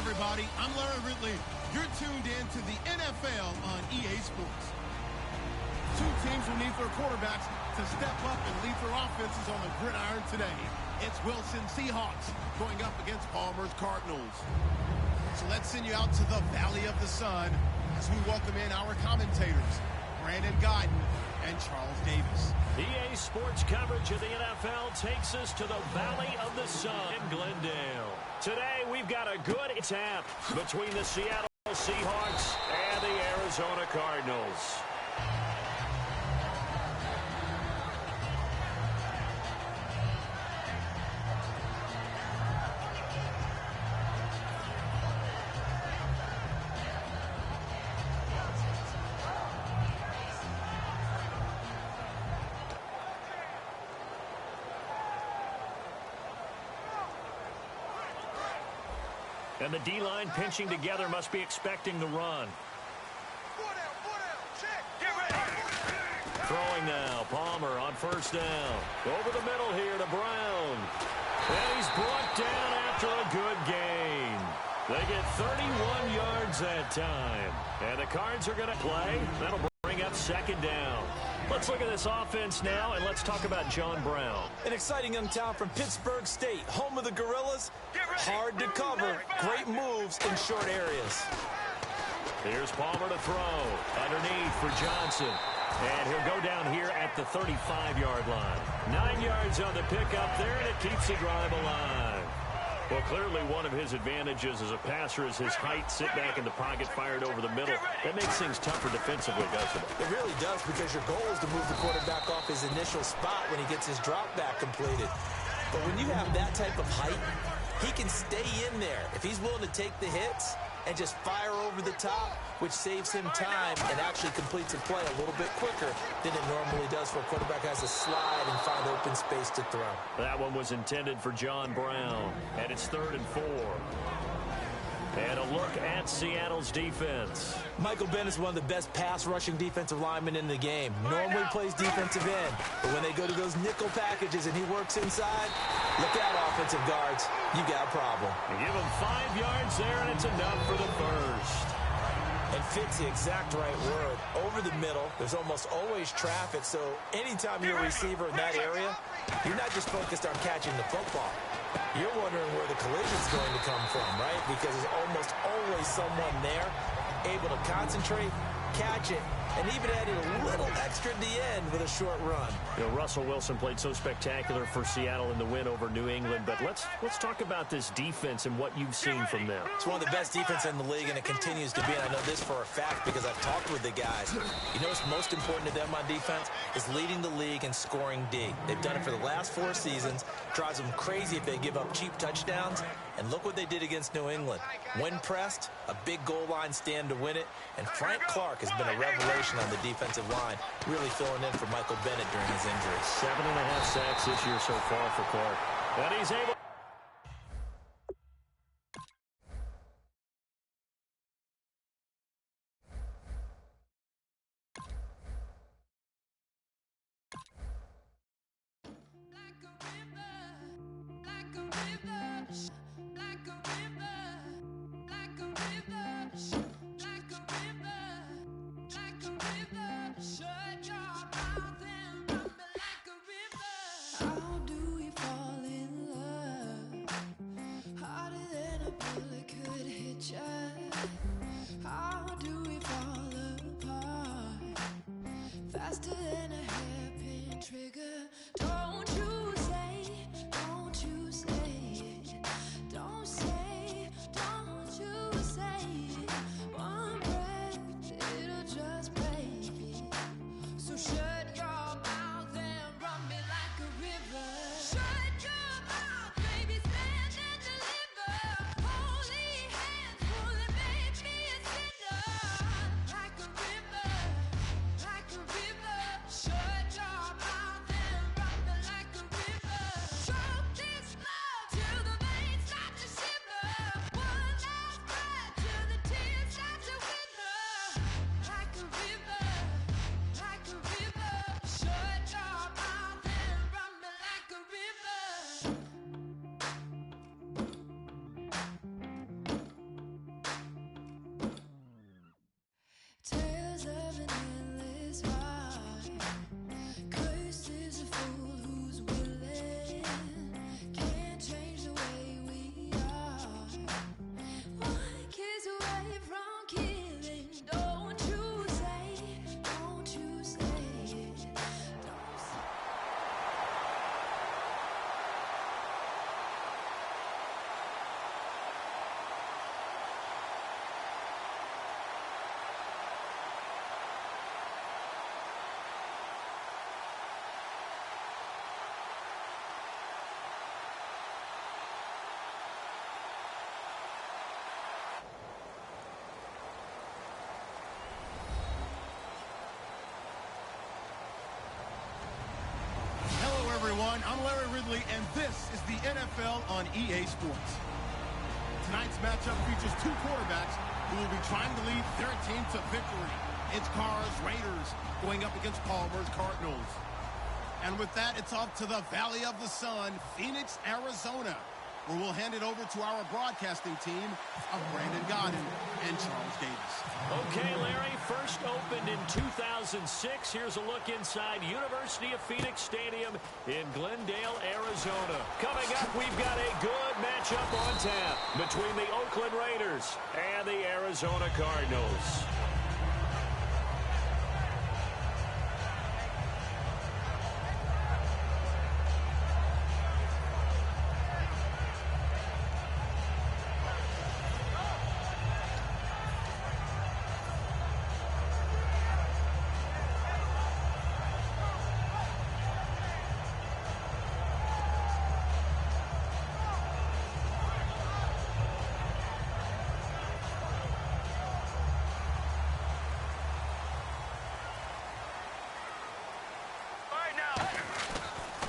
everybody. I'm Larry Ridley. You're tuned in to the NFL on EA Sports. Two teams will need their quarterbacks to step up and lead their offenses on the gridiron today. It's Wilson Seahawks going up against Palmer's Cardinals. So let's send you out to the Valley of the Sun as we welcome in our commentators, Brandon Guyton and Charles Davis. EA Sports coverage of the NFL takes us to the Valley of the Sun in Glendale. Today, we've got a good tap between the Seattle Seahawks and the Arizona Cardinals. And the D-line pinching together must be expecting the run. Throwing now, Palmer on first down. Over the middle here to Brown. And he's brought down after a good gain. They get 31 yards that time. And the Cards are going to play. That'll bring up second down. Let's look at this offense now, and let's talk about John Brown. An exciting young talent from Pittsburgh State, home of the Gorillas. Hard to cover, great moves in short areas. Here's Palmer to throw. Underneath for Johnson. And he'll go down here at the 35-yard line. 9 yards on the pickup there, and it keeps the drive alive. Well, clearly one of his advantages as a passer is his height. Sit back in the pocket, fired over the middle. That makes things tougher defensively, doesn't it? It really does, because your goal is to move the quarterback off his initial spot when he gets his drop back completed. But when you have that type of height, he can stay in there if he's willing to take the hits and just fire over the top, which saves him time and actually completes a play a little bit quicker than it normally does for a quarterback who has to slide and find open space to throw. That one was intended for John Brown, and it's 3rd and 4. And a look at Seattle's defense. Michael Bennett is one of the best pass-rushing defensive linemen in the game. Normally plays defensive end, but when they go to those nickel packages and he works inside, look out, offensive guards. You got a problem. You give him 5 yards there, and it's enough for the first. And fits the exact right word. Over the middle, there's almost always traffic, so anytime you're a receiver in that area, you're not just focused on catching the football. You're wondering where the collision's going to come from, right? Because there's almost always someone there able to concentrate, catch it, and even added a little extra at the end with a short run. You know, Russell Wilson played so spectacular for Seattle in the win over New England, but let's talk about this defense and what you've seen from them. It's one of the best defenses in the league, and it continues to be, and I know this for a fact because I've talked with the guys. You know what's most important to them on defense is leading the league in scoring D. They've done it for the last 4 seasons. Drives them crazy if they give up cheap touchdowns, and look what they did against New England. When pressed, a big goal line stand to win it, and Frank Clark has been a revelation on the defensive line, really filling in for Michael Bennett during his injury. 7.5 sacks this year so far for Clark. And he's able... Faster than a hairpin trigger. Don't you say, don't you say it. Don't say, don't you say it. One breath, it'll just break it. So shut your mouth and run me like a river. Shut your mouth, baby, stand and deliver. Holy hands, pulling, make me a sinner. Like a river, like a river. everyone. I'm Larry Ridley, and this is the NFL on EA Sports. Tonight's matchup features two quarterbacks who will be trying to lead their team to victory. It's Carr's Raiders going up against Palmer's Cardinals. And with that, it's off to the Valley of the Sun, Phoenix, Arizona, where we'll hand it over to our broadcasting team of Brandon Godden and Charles Davis. Okay, Larry, first opened in 2006. Here's a look inside University of Phoenix Stadium in Glendale, Arizona. Coming up, we've got a good matchup on tap between the Oakland Raiders and the Arizona Cardinals.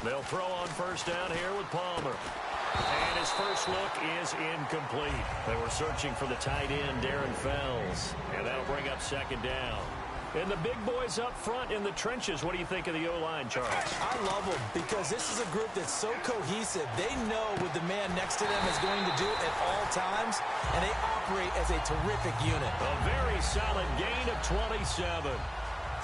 They'll throw on first down here with Palmer. And his first look is incomplete. They were searching for the tight end, Darren Fells. And that'll bring up second down. And the big boys up front in the trenches, what do you think of the O-line, Charles? I love them because this is a group that's so cohesive. They know what the man next to them is going to do at all times, and they operate as a terrific unit. A very solid gain of 27.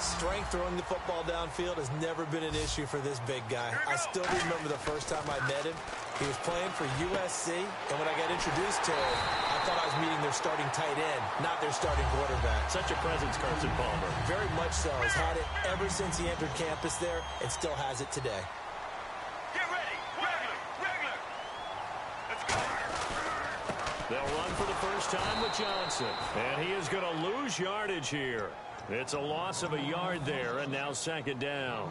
Strength throwing the football downfield has never been an issue for this big guy. I still remember the first time I met him. He was playing for USC, and when I got introduced to him, I thought I was meeting their starting tight end, not their starting quarterback. Such a presence, Carson Palmer. Very much so. He's had it ever since he entered campus there and still has it today. Get ready. Regular. Let's go. They'll run for the first time with Johnson. And he is going to lose yardage here. It's a loss of a yard there, and now second down.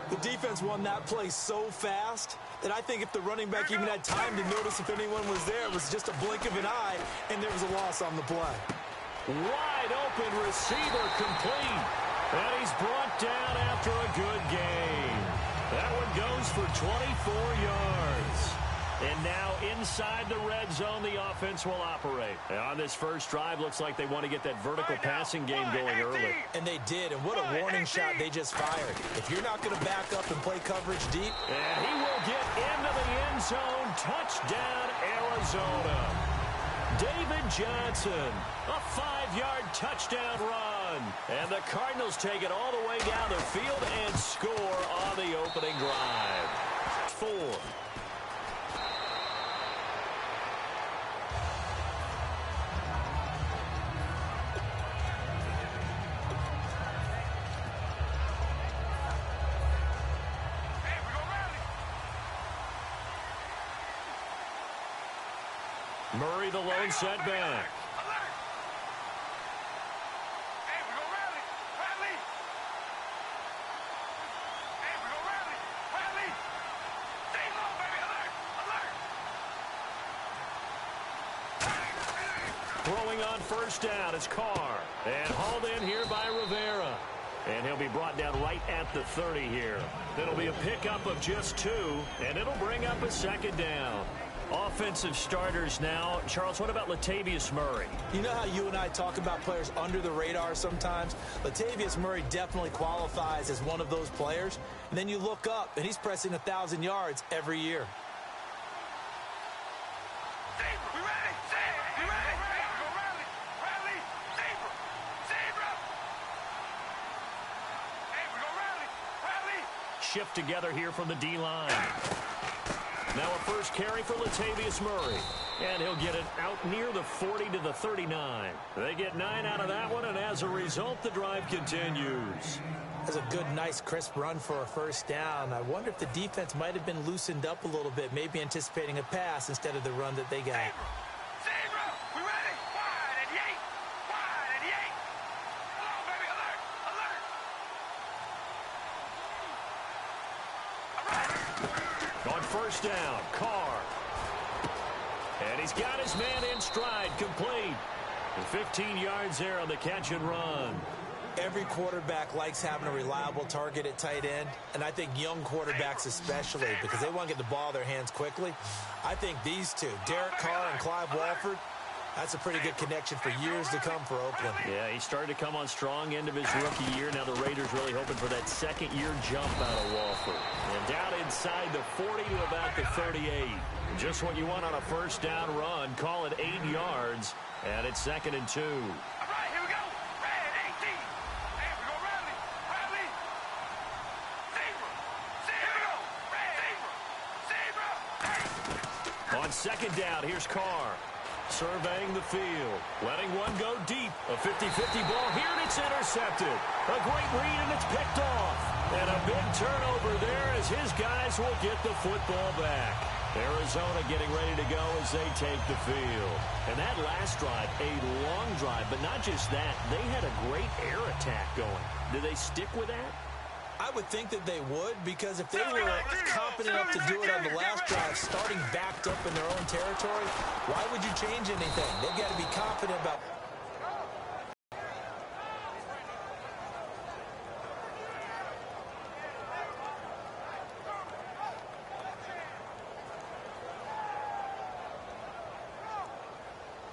The defense won that play so fast that I think if the running back even had time to notice if anyone was there, it was just a blink of an eye, and there was a loss on the play. Wide open receiver complete. And he's brought down after a good gain. That one goes for 24 yards. And now inside the red zone, the offense will operate. And on this first drive, looks like they want to get that vertical passing game going early. And they did, and what a warning shot they just fired. If you're not going to back up and play coverage deep. And he will get into the end zone. Touchdown, Arizona. David Johnson, a 5-yard touchdown run. And the Cardinals take it all the way down the field and score on the opening drive. 4. Murray, the lone setback. Alert. Hey, we're going to rally. Hey, we're going to rally. Stay low, baby. Alert. Throwing on first down, it's Carr. And hauled in here by Rivera. And he'll be brought down right at the 30 here. It'll be a pickup of just 2, and it'll bring up a second down. Offensive starters now. Charles, what about Latavius Murray? You know how you and I talk about players under the radar sometimes? Latavius Murray definitely qualifies as one of those players. And then you look up, and he's pressing 1,000 yards every year. We ready. We ready. Hey, we're going to rally. Zebra. Hey, we're going to rally. Shift together here from the D-line. Now a first carry for Latavius Murray. And he'll get it out near the 40 to the 39. They get 9 out of that one, and as a result, the drive continues. That's a good, nice, crisp run for a first down. I wonder if the defense might have been loosened up a little bit, maybe anticipating a pass instead of the run that they got. Zebra. We ready. Wide and yank. Come on, baby. Alert. On first down, Carr. And he's got his man in stride, complete. And 15 yards there on the catch and run. Every quarterback likes having a reliable target at tight end, and I think young quarterbacks especially, because they want to get the ball in their hands quickly. I think these two, Derek Carr and Clive Walford, that's a pretty good connection for years to come for Oakland. Yeah, he started to come on strong end of his rookie year. Now the Raiders really hoping for that second-year jump out of Walford. And down inside the 40 to about the 38. Just what you want on a first down run. Call it 8 yards, and it's 2nd and 2. All right, here we go. Red 18. There we go, Riley. Riley. Zebra. Zebra. Red. Zebra. Zebra. On 2nd down, here's Carr. Surveying the field, letting one go deep. A 50-50 ball here, and it's intercepted. A great read, and it's picked off. And a big turnover there as his guys will get the football back. Arizona getting ready to go as they take the field. And that last drive, a long drive, but not just that. They had a great air attack going. Do they stick with that? I would think that they would, because if they were confident enough to do it on the last drive, starting backed up in their own territory, why would you change anything? They've got to be confident about...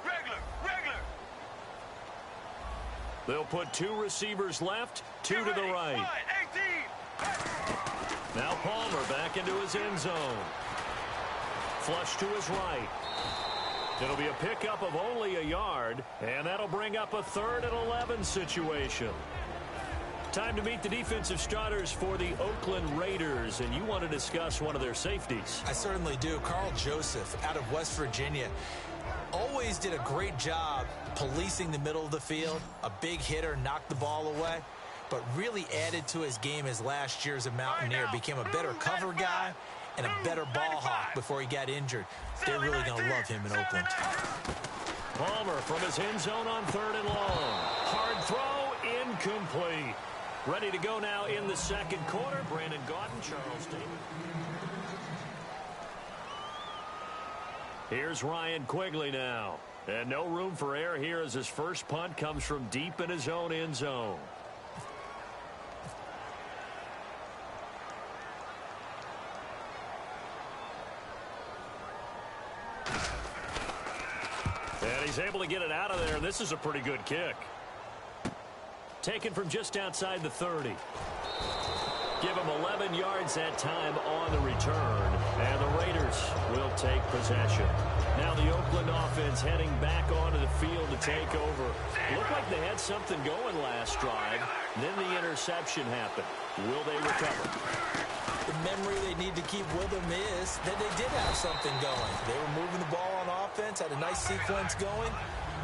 Regular. They'll put 2 receivers left, 2 to the right. 18. Now Palmer back into his end zone. Flush to his right. It'll be a pickup of only a yard, and that'll bring up a 3rd and 11 situation. Time to meet the defensive starters for the Oakland Raiders, and you want to discuss one of their safeties. I certainly do. Carl Joseph out of West Virginia always did a great job policing the middle of the field. A big hitter, knocked the ball away, but really added to his game as last year as a Mountaineer. Became a better cover guy and a better ball hawk before he got injured. They're really going to love him in Oakland. Palmer from his end zone on 3rd and long. Hard throw, incomplete. Ready to go now in the 2nd quarter. Brandon Gaudin, Charles Davis. Here's Ryan Quigley now. And no room for error here as his first punt comes from deep in his own end zone. And he's able to get it out of there. This is a pretty good kick. Taken from just outside the 30. Give him 11 yards that time on the return. And the Raiders will take possession. Now the Oakland offense heading back onto the field to take over. Looked like they had something going last drive. Then the interception happened. Will they recover? The memory they need to keep with them is that they did have something going. They were moving the ball on offense, had a nice sequence going.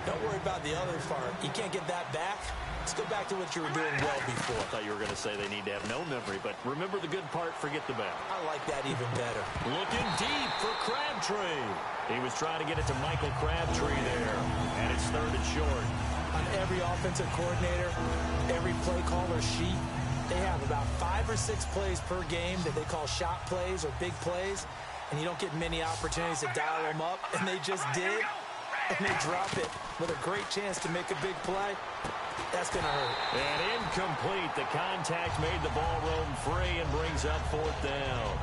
Don't worry about the other part. You can't get that back. Let's go back to what you were doing well before. I thought you were going to say they need to have no memory, but remember the good part, forget the bad. I like that even better. Looking deep for Crabtree. He was trying to get it to Michael Crabtree there, and it's 3rd and short. On every offensive coordinator, every play caller sheet, they have about 5 or 6 plays per game that they call shot plays or big plays, and you don't get many opportunities to dial them up, and they just did, and they drop it with a great chance to make a big play. That's going to hurt. And incomplete. The contact made the ball roam free and brings up 4th down.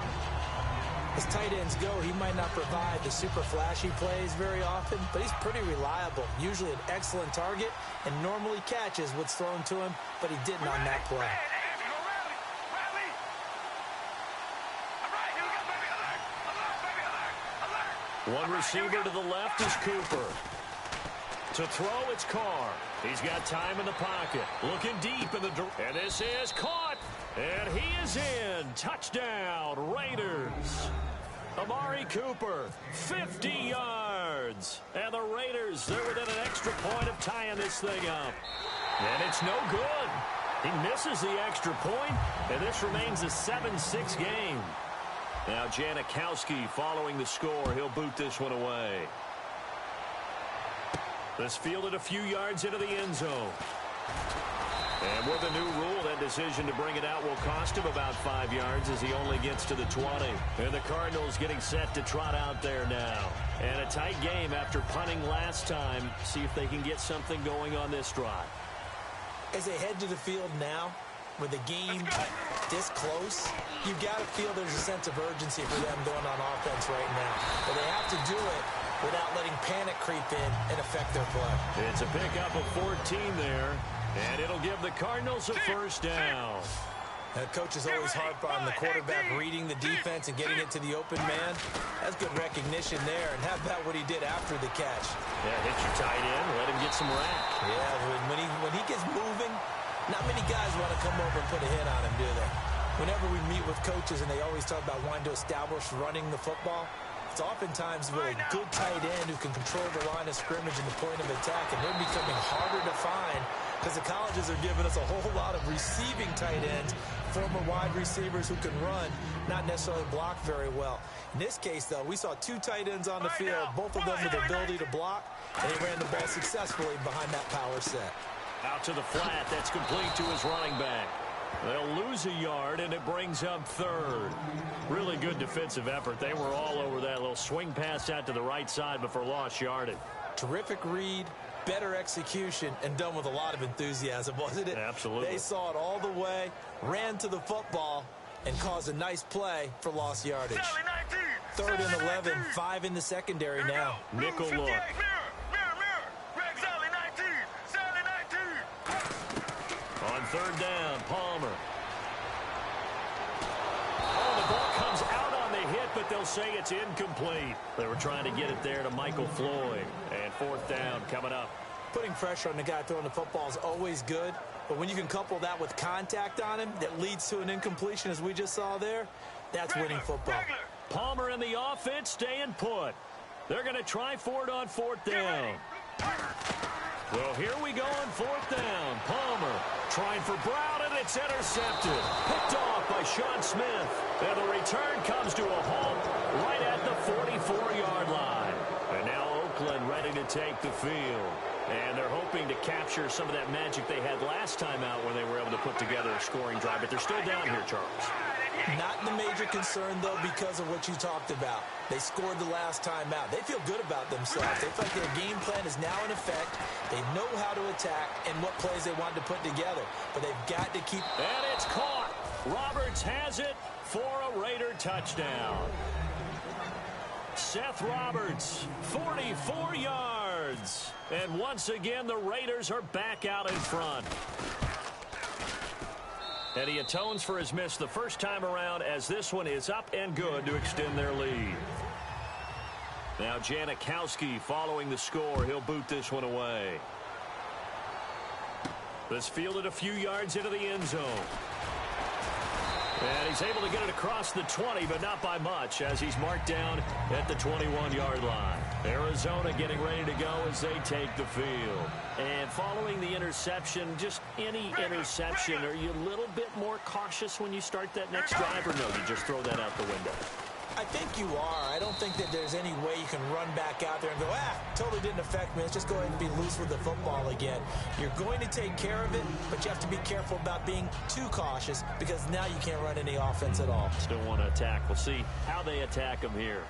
As tight ends go, he might not provide the super flashy plays very often, but he's pretty reliable. Usually an excellent target and normally catches what's thrown to him, but he didn't on that play. One receiver to the left is Cooper. To throw, it's Carr. He's got time in the pocket. Looking deep in the... And this is caught. And he is in. Touchdown, Raiders. Amari Cooper, 50 yards. And the Raiders, they're within an extra point of tying this thing up. And it's no good. He misses the extra point, and this remains a 7-6 game. Now Janikowski following the score. He'll boot this one away. This fielded a few yards into the end zone. And with the new rule, that decision to bring it out will cost him about 5 yards as he only gets to the 20. And the Cardinals getting set to trot out there now. And a tight game after punting last time. See if they can get something going on this drive. As they head to the field now, with the game this close, you've got to feel there's a sense of urgency for them going on offense right now. But they have to do it without letting panic creep in and affect their play. It's a pickup of 14 there, and it'll give the Cardinals a first down. The coach is always harp on the quarterback reading the defense and getting it to the open man. That's good recognition there. And how about what he did after the catch? Yeah, hit your tight end, let him get some rack. Yeah, when he gets moving, not many guys want to come over and put a hit on him, do they? Whenever we meet with coaches and they always talk about wanting to establish running the football, it's oftentimes with a good tight end who can control the line of scrimmage and the point of attack, and they're becoming harder to find because the colleges are giving us a whole lot of receiving tight ends, former wide receivers who can run, not necessarily block very well. In this case, though, we saw two tight ends on the field, both of them with the ability to block, and he ran the ball successfully behind that power set. Out to the flat, that's complete to his running back. They'll lose a yard, and it brings up third. Really good defensive effort. They were all over that little swing pass out to the right side before lost yardage. Terrific read, better execution, and done with a lot of enthusiasm, wasn't it? Absolutely. They saw it all the way, ran to the football, and caused a nice play for lost yardage. 3rd and 11, 5 in the secondary now. Nickel look. On 3rd down, Palmer. Oh, the ball comes out on the hit, but they'll say it's incomplete. They were trying to get it there to Michael Floyd. And 4th down coming up. Putting pressure on the guy throwing the football is always good, but when you can couple that with contact on him that leads to an incompletion, as we just saw there, that's winning football. Palmer and the offense staying put. They're going to try for it on 4th down. Well, here we go on 4th down. Palmer trying for Brown, and it's intercepted. Picked off by Sean Smith. And the return comes to a halt right at the 44-yard line. And now Oakland ready to take the field. And they're hoping to capture some of that magic they had last time out when they were able to put together a scoring drive. But they're still down here, Charles. Not the major concern, though, because of what you talked about. They scored the last time out. They feel good about themselves. They feel like their game plan is now in effect. They know how to attack and what plays they want to put together. But they've got to keep... And it's caught. Roberts has it for a Raider touchdown. Seth Roberts, 44 yards. And once again, the Raiders are back out in front. And he atones for his miss the first time around, as this one is up and good to extend their lead. Now Janikowski following the score. He'll boot this one away. This fielded a few yards into the end zone. And he's able to get it across the 20, but not by much, as he's marked down at the 21-yard line. Arizona getting ready to go as they take the field. And following the interception, just any interception, are you a little bit more cautious when you start that next drive, or no, you just throw that out the window? I think you are. I don't think that there's any way you can run back out there and go, totally didn't affect me. Let's just go ahead and be loose with the football again. You're going to take care of it, but you have to be careful about being too cautious because now you can't run any offense at all. Still want to attack. We'll see how they attack them here.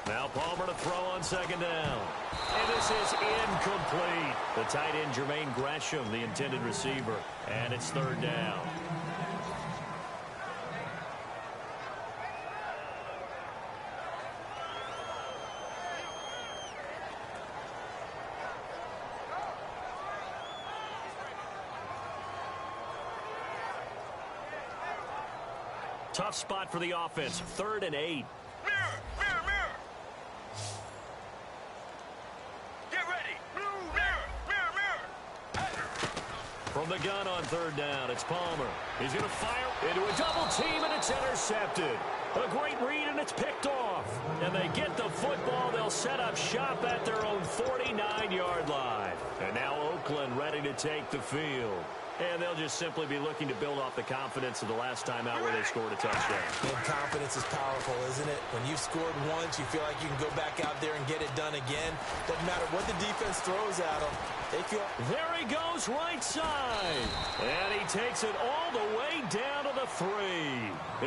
Now Palmer to throw on 2nd down. And this is incomplete. The tight end, Jermaine Gresham, the intended receiver. And it's 3rd down. Tough spot for the offense. 3rd and 8. From the gun on 3rd down, it's Palmer. He's going to fire into a double team, and it's intercepted. A great read, and it's picked off. And they get the football. They'll set up shop at their own 49-yard line. And now Oakland ready to take the field. And they'll just simply be looking to build off the confidence of the last time out where they scored a touchdown. And confidence is powerful, isn't it? When you've scored once, you feel like you can go back out there and get it done again. Doesn't matter what the defense throws at them. They feel... There he goes, right side. And he takes it all the way down to the 3.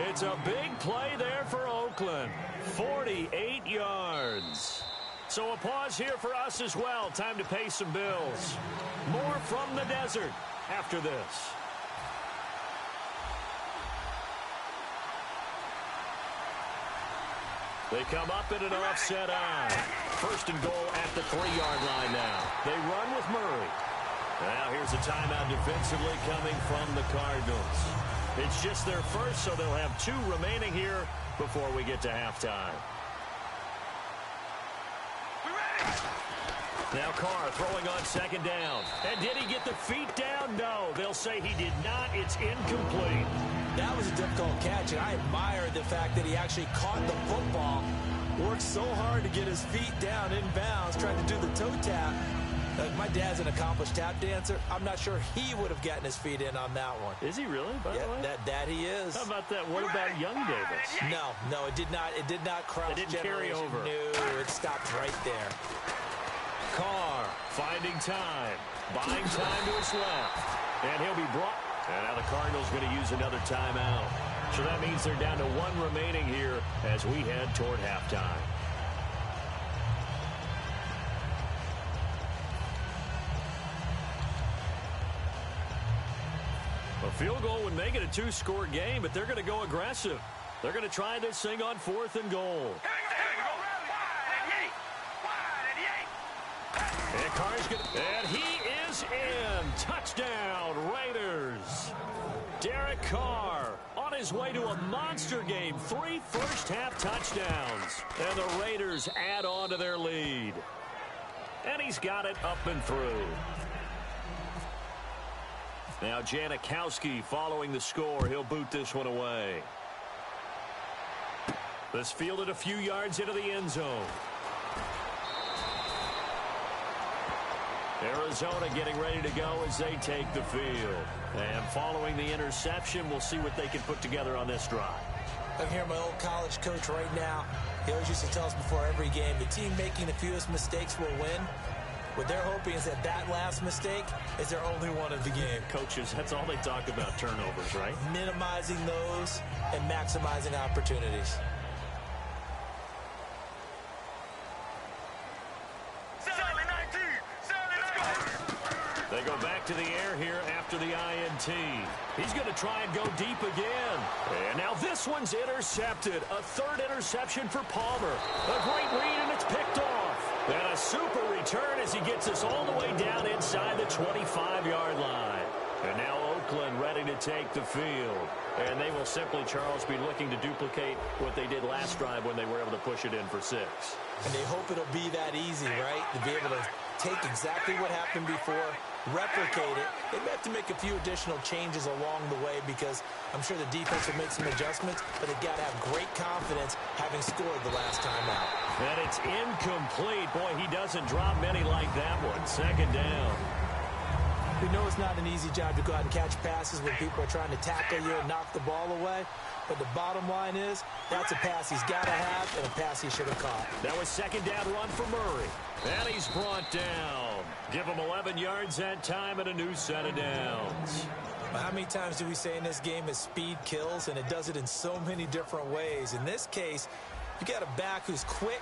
It's a big play there for Oakland. 48 yards. So a pause here for us as well. Time to pay some bills. More from the desert after this. They come up in an offset eye. First and goal at the 3-yard line now. They run with Murray. Now here's a timeout defensively coming from the Cardinals. It's just their first, so they'll have 2 remaining here before we get to halftime. Now Carr throwing on second down. And did he get the feet down? No. They'll say he did not. It's incomplete. That was a difficult catch, and I admire the fact that he actually caught the football, worked so hard to get his feet down in bounds, tried to do the toe tap. My dad's an accomplished tap dancer. I'm not sure he would have gotten his feet in on that one. Is he really, by the way? That he is. How about that? What about young Davis? No, it did not cross. It didn't carry over. No, it stopped right there. Carr finding time, buying time to his left, and he'll be brought. And now the Cardinals going to use another timeout. So that means they're down to 1 remaining here as we head toward halftime. A field goal would make it a 2-score game, but they're going to go aggressive. They're going to try this thing on 4th and goal. And Carr's good. And he is in. Touchdown, Raiders. Derek Carr on his way to a monster game. 3 first-half touchdowns. And the Raiders add on to their lead. And he's got it up and through. Now Janikowski following the score. He'll boot this one away. This fielded a few yards into the end zone. Arizona getting ready to go as they take the field. And following the interception, we'll see what they can put together on this drive. I'm here, my old college coach right now. He always used to tell us before every game, the team making the fewest mistakes will win. What they're hoping is that last mistake is their only one of the game. Coaches, that's all they talk about, turnovers, right? Minimizing those and maximizing opportunities. They go back to the air here after the INT. He's going to try and go deep again. And now this one's intercepted. A 3rd interception for Palmer. A great read, and it's picked off. And a super return as he gets us all the way down inside the 25-yard line. And now Oakland ready to take the field. And they will simply, Charles, be looking to duplicate what they did last drive when they were able to push it in for 6. And they hope it'll be that easy, right? To be able to take exactly what happened before, replicate it. They may have to make a few additional changes along the way because I'm sure the defense will make some adjustments, but they've got to have great confidence having scored the last time out. And it's incomplete. Boy, he doesn't drop many like that one. 2nd down. We know it's not an easy job to go out and catch passes when people are trying to tackle you and knock the ball away. But the bottom line is, that's a pass he's got to have and a pass he should have caught. That was 2nd down run for Murray. And he's brought down. Give him 11 yards that time and a new set of downs. How many times do we say in this game that speed kills, and it does it in so many different ways? In this case, you got a back who's quick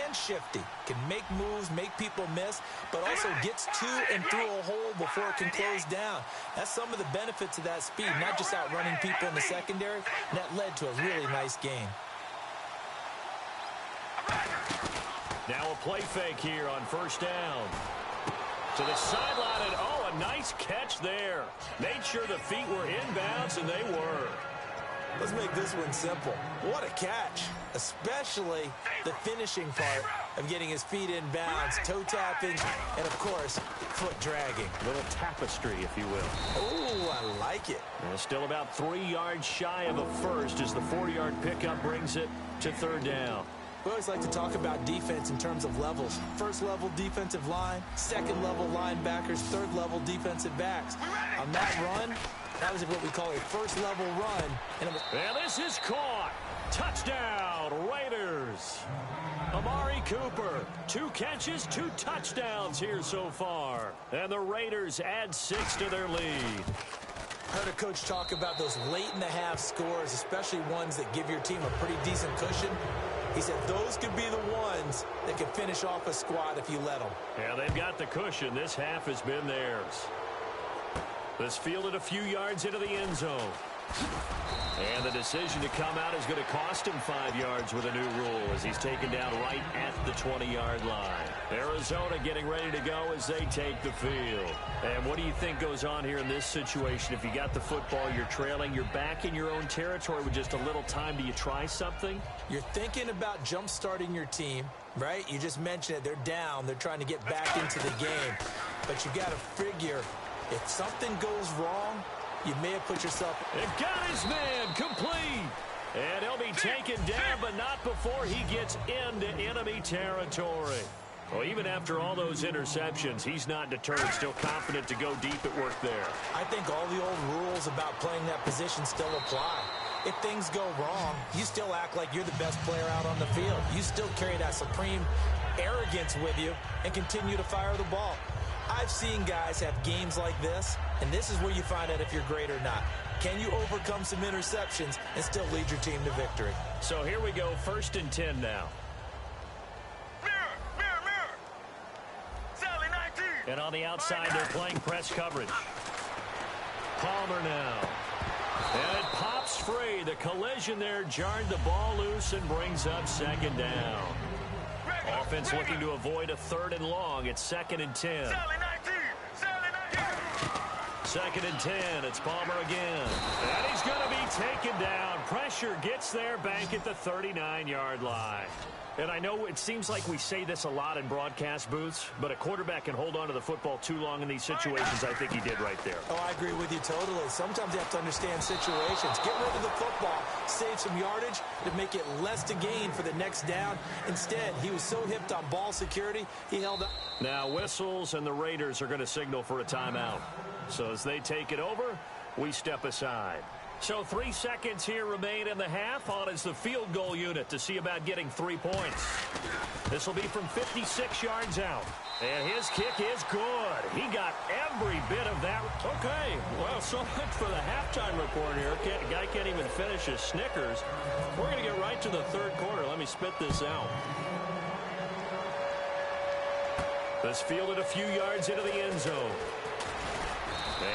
and shifty, can make moves, make people miss, but also gets to and through a hole before it can close down. That's some of the benefits of that speed, not just outrunning people in the secondary, and that led to a really nice game. Now a play fake here on 1st down. To the sideline, and oh, a nice catch there. Made sure the feet were inbounds, and they were. Let's make this one simple. What a catch, especially the finishing part of getting his feet in bounds, toe tapping, and, of course, foot dragging. A little tapestry, if you will. Oh, I like it. And still about 3 yards shy of a first as the 40-yard pickup brings it to 3rd down. We always like to talk about defense in terms of levels. 1st level defensive line, 2nd level linebackers, 3rd level defensive backs. On that run, that was what we call a 1st level run. And this is caught. Touchdown, Raiders. Amari Cooper, 2 catches, 2 touchdowns here so far. And the Raiders add 6 to their lead. I heard a coach talk about those late-in-the-half scores, especially ones that give your team a pretty decent cushion. He said those could be the ones that could finish off a squad if you let them. Yeah, they've got the cushion. This half has been theirs. This fielded a few yards into the end zone. And the decision to come out is going to cost him 5 yards with a new rule as he's taken down right at the 20-yard line. Arizona getting ready to go as they take the field. And what do you think goes on here in this situation? If you got the football, you're trailing, you're back in your own territory with just a little time. Do you try something? You're thinking about jump-starting your team, right? You just mentioned it. They're down. They're trying to get back into the game. But you got to figure if something goes wrong, you may have put yourself... It got his man complete. And he'll be taken down, but not before he gets into enemy territory. Well, even after all those interceptions, he's not deterred, still confident to go deep at work there. I think all the old rules about playing that position still apply. If things go wrong, you still act like you're the best player out on the field. You still carry that supreme arrogance with you and continue to fire the ball. I've seen guys have games like this, and this is where you find out if you're great or not. Can you overcome some interceptions and still lead your team to victory? So here we go, 1st and 10 now. Mirror. Sally 19. And on the outside, they're playing press coverage. Palmer now. And it pops free. The collision there jarred the ball loose and brings up 2nd down. Offense looking to avoid a 3rd and long. It's 2nd and 10. Sally 19. 2nd and 10. It's Palmer again. And he's going to be taken down. Pressure gets there back at the 39-yard line. And I know it seems like we say this a lot in broadcast booths, but a quarterback can hold on to the football too long in these situations. I think he did right there. Oh, I agree with you totally. Sometimes you have to understand situations. Get rid of the football, save some yardage to make it less to gain for the next down. Instead, he was so hipped on ball security, he held up. Now whistles, and the Raiders are going to signal for a timeout. So as they take it over, we step aside. So 3 seconds here remain in the half. On is the field goal unit to see about getting 3 points. This will be from 56 yards out. And his kick is good. He got every bit of that. Okay, well, so much for the halftime report here. Guy can't even finish his Snickers. We're going to get right to the 3rd quarter. Let me spit this out. This fielded a few yards into the end zone.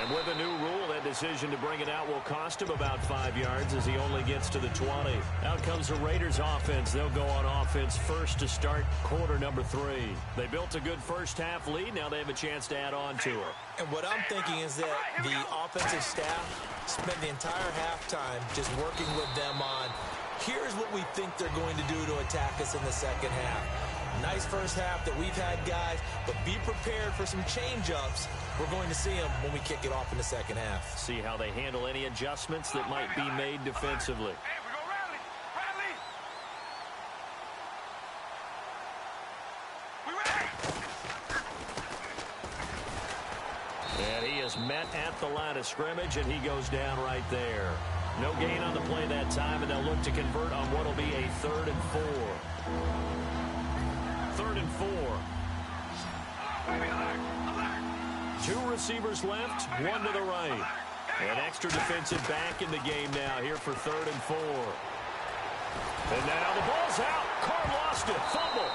And with a new rule, that decision to bring it out will cost him about 5 yards as he only gets to the 20. Out comes the Raiders offense. They'll go on offense first to start quarter number 3. They built a good first half lead. Now they have a chance to add on to it. And what I'm thinking is that the offensive staff spent the entire halftime just working with them on, here's what we think they're going to do to attack us in the second half. Nice first half that we've had, guys, but be prepared for some change-ups. We're going to see them when we kick it off in the second half. See how they handle any adjustments that might be made defensively. Hey, we go rally. We ready? And he is met at the line of scrimmage, and he goes down right there. No gain on the play that time, and they'll look to convert on what will be a 3rd and 4. 3rd and 4. Two receivers left, one to the right. An extra defensive back in the game now here for 3rd and 4. And now the ball's out. Carr lost it. Fumble.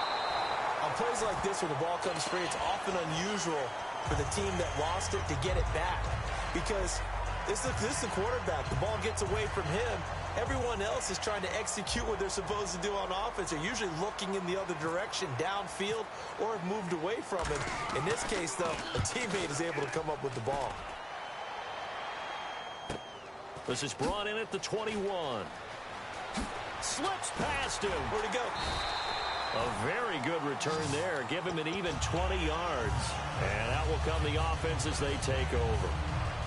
On plays like this where the ball comes free, it's often unusual for the team that lost it to get it back. Because this is the quarterback. The ball gets away from him. Everyone else is trying to execute what they're supposed to do on offense. They're usually looking in the other direction, downfield, or have moved away from him. In this case, though, a teammate is able to come up with the ball. This is brought in at the 21. Slips past him. Where'd he go? A very good return there. Give him an even 20 yards. And out will come the offense as they take over.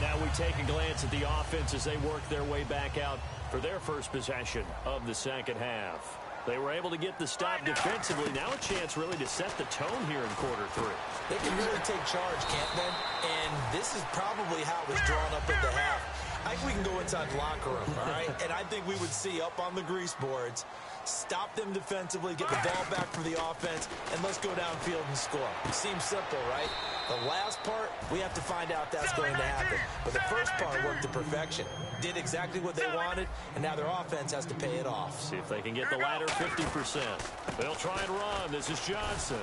Now we take a glance at the offense as they work their way back out for their first possession of the second half. They were able to get the stop defensively. Now a chance really to set the tone here in quarter 3. They can really take charge, can't they? And this is probably how it was drawn up at the half. I think we can go inside the locker room, all right? And I think we would see up on the grease boards stop them defensively, get the ball back for the offense, and let's go downfield and score. It seems simple, right? The last part, we have to find out if that's going to happen. But the first part worked to perfection. Did exactly what they wanted, and now their offense has to pay it off. See if they can get the latter 50%. They'll try and run. This is Johnson.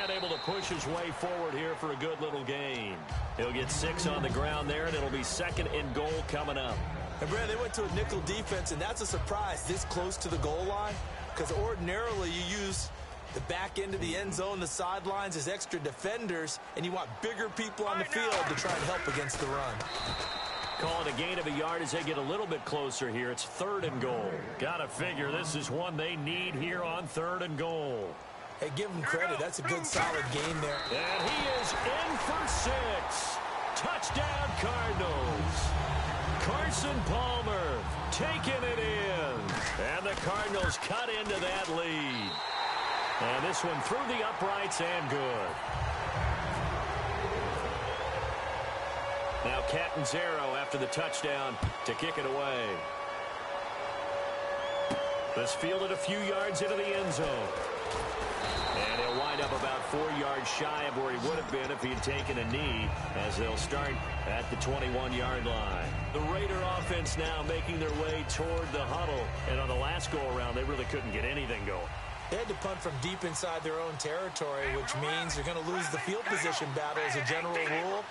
And able to push his way forward here for a good little gain. He'll get 6 on the ground there, and it'll be 2nd and goal coming up. And, Brad, they went to a nickel defense, and that's a surprise this close to the goal line, because ordinarily you use the back end of the end zone, the sidelines as extra defenders, and you want bigger people on the field to try and help against the run. Call it a gain of a yard as they get a little bit closer here. It's 3rd and goal. Gotta figure this is one they need here on 3rd and goal. Hey, give them credit. That's a good, solid game there. And he is in for 6. Touchdown, Cardinals. Carson Palmer taking it in. And the Cardinals cut into that lead. And this one through the uprights and good. Now Catanzaro after the touchdown to kick it away. This fielded a few yards into the end zone. And he'll wind up about 4 yards shy of where he would have been if he had taken a knee, as they'll start at the 21-yard line. The Raider offense now making their way toward the huddle. And on the last go-around, they really couldn't get anything going. They had to punt from deep inside their own territory, which means they're going to lose the field position battle as a general rule.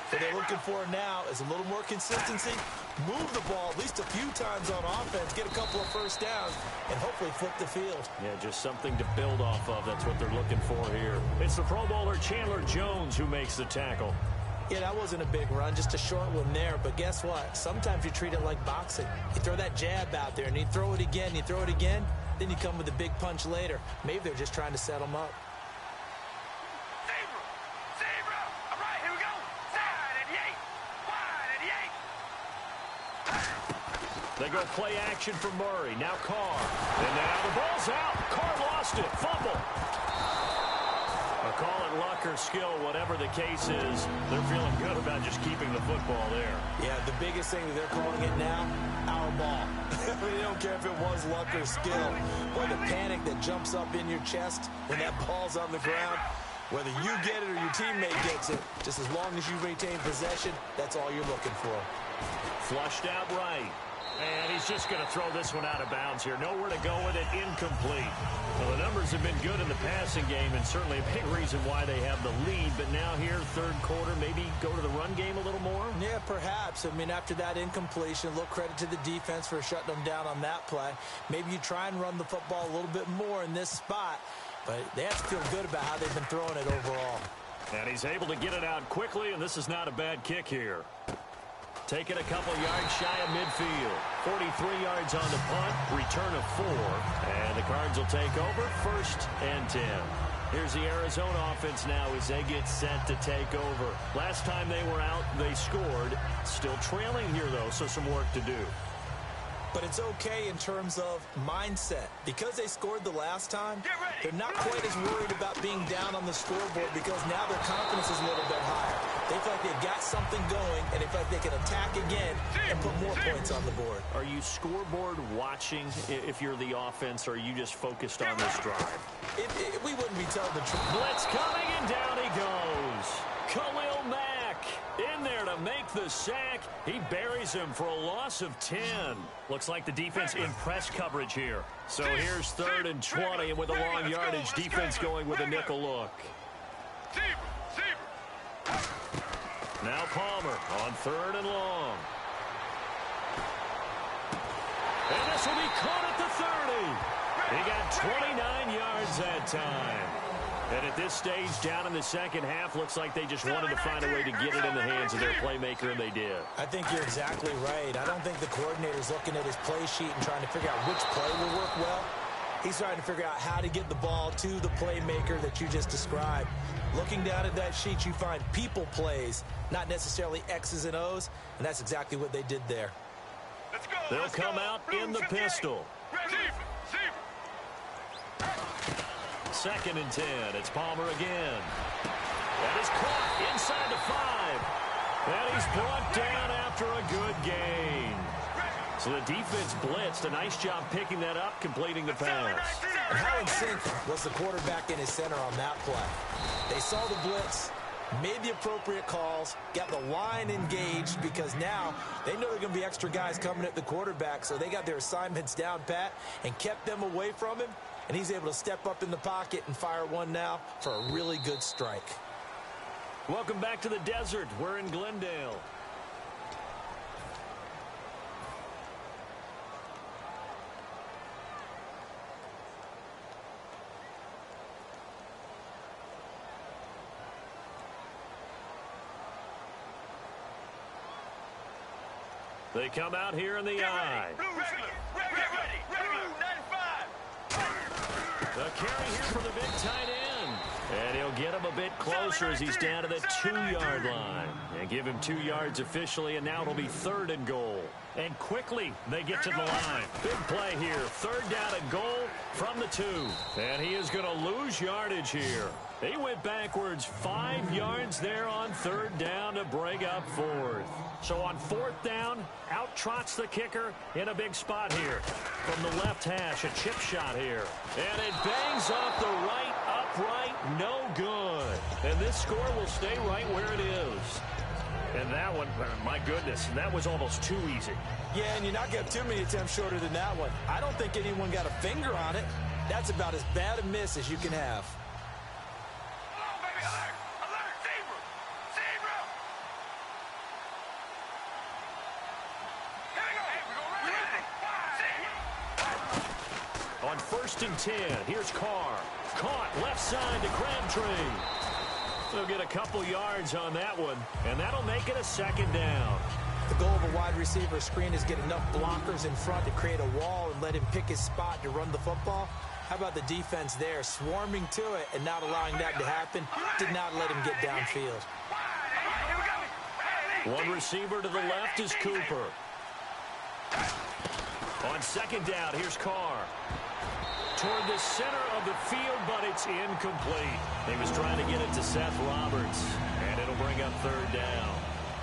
What they're looking for now is a little more consistency, move the ball at least a few times on offense, get a couple of first downs, and hopefully flip the field. Yeah, just something to build off of. That's what they're looking for here. It's the Pro Bowler Chandler Jones who makes the tackle. Yeah, that wasn't a big run, just a short one there. But guess what? Sometimes you treat it like boxing. You throw that jab out there, and you throw it again, then you come with a big punch later. Maybe they're just trying to set them up. Zebra! All right, here we go. Wide and 8. They go play action for Murray. Now Carr. And now the ball's out. Carr lost it. Fumble. Call it luck or skill, whatever the case is. They're feeling good about just keeping the football there. Yeah, the biggest thing that they're calling it now, our ball. I mean, they don't care if it was luck or skill. Boy, the panic that jumps up in your chest when that ball's on the ground, whether you get it or your teammate gets it, just as long as you retain possession, that's all you're looking for. Flushed out right. And he's just going to throw this one out of bounds here. Nowhere to go with it. Incomplete. Well, the numbers have been good in the passing game, and certainly a big reason why they have the lead. But now here, 3rd quarter, maybe go to the run game a little more? Yeah, perhaps. I mean, after that incompletion, a little credit to the defense for shutting them down on that play. Maybe you try and run the football a little bit more in this spot. But they have to feel good about how they've been throwing it overall. And he's able to get it out quickly, and this is not a bad kick here. Taking a couple yards shy of midfield. 43 yards on the punt. Return of 4. And the Cards will take over. 1st and 10. Here's the Arizona offense now as they get set to take over. Last time they were out, they scored. Still trailing here, though, so some work to do. But it's okay in terms of mindset. Because they scored the last time, they're not quite as worried about being down on the scoreboard because now their confidence is a little bit higher. They feel like they've got something going, and they feel like they can attack again and put more points on the board. Are you scoreboard watching if you're the offense, or are you just focused on this drive? We wouldn't be telling the truth. Blitz coming, and down he goes. Khalil Mack in there to make the sack. He buries him for a loss of 10. Looks like the defense in press coverage here. So here's 3rd and 20, and with a long yardage, defense going with a nickel look. Now Palmer on 3rd and long. And this will be caught at the 30. He got 29 yards that time. And at this stage, down in the second half, looks like they just wanted to find a way to get it in the hands of their playmaker, and they did. I think you're exactly right. I don't think the coordinator's looking at his play sheet and trying to figure out which play will work well. He's trying to figure out how to get the ball to the playmaker that you just described. Looking down at that sheet, you find people plays, not necessarily X's and O's, and that's exactly what they did there. They'll come out in the pistol. 2nd and 10. It's Palmer again. That is caught inside the 5. And he's brought down after a good gain. So the defense blitzed. A nice job picking that up, completing the pass. And how in sync was the quarterback in his center on that play? They saw the blitz, made the appropriate calls, got the line engaged because now they know there are going to be extra guys coming at the quarterback, so they got their assignments down pat and kept them away from him, and he's able to step up in the pocket and fire one now for a really good strike. Welcome back to the desert. We're in Glendale. They come out here in the eye. The carry here for the big tight end. And he'll get him a bit closer as he's down to the 2-yard line. And give him 2 yards officially, and now it'll be 3rd and goal. And quickly they get to the line. Big play here. 3rd down and goal from the 2. And he is going to lose yardage here. He went backwards 5 yards there on 3rd down to bring up 4th. So on 4th down, out trots the kicker in a big spot here. From the left hash, a chip shot here. And it bangs off the right upright, no good. And this score will stay right where it is. And that one, my goodness, that was almost too easy. Yeah, and you're not going to have too many attempts shorter than that one. I don't think anyone got a finger on it. That's about as bad a miss as you can have. On 1st and 10, here's Carr. Caught left side to Crabtree. They'll get a couple yards on that one, and that'll make it a 2nd down. The goal of a wide receiver screen is get enough blockers in front to create a wall and let him pick his spot to run the football. How about the defense there, swarming to it and not allowing that to happen? Did not let him get downfield. One receiver to the left is Cooper. On 2nd down, here's Carr. Toward the center of the field, but it's incomplete. He was trying to get it to Seth Roberts, and it'll bring up 3rd down.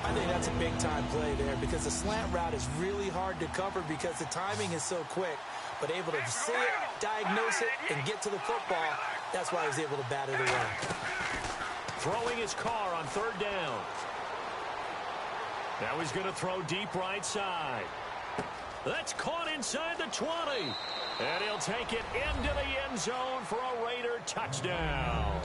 I think that's a big-time play there because the slant route is really hard to cover because the timing is so quick. But able to see it, diagnose it, and get to the football, that's why he was able to bat it away. Throwing his Carr on 3rd down. Now he's going to throw deep right side. That's caught inside the 20. And he'll take it into the end zone for a Raider touchdown.